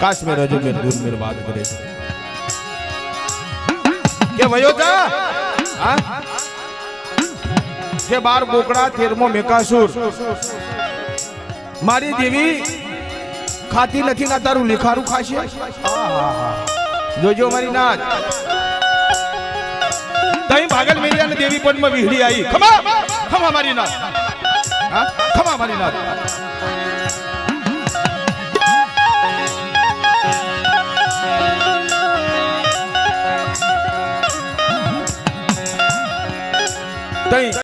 खास में रजो में दूर में बात करे के वयो જા હા કે 12 બોકડા 13મો મેકાસુર મારી દેવી ખાતી નથી ના તારું લેખારું ખાશે જોજો મારી નાથ તઈ ભાગલ મેરિયા ને દેવી પદ માં વિહળી આવી ખમા ખમા મારી નાથ હા ખમા મારી નાથ તઈ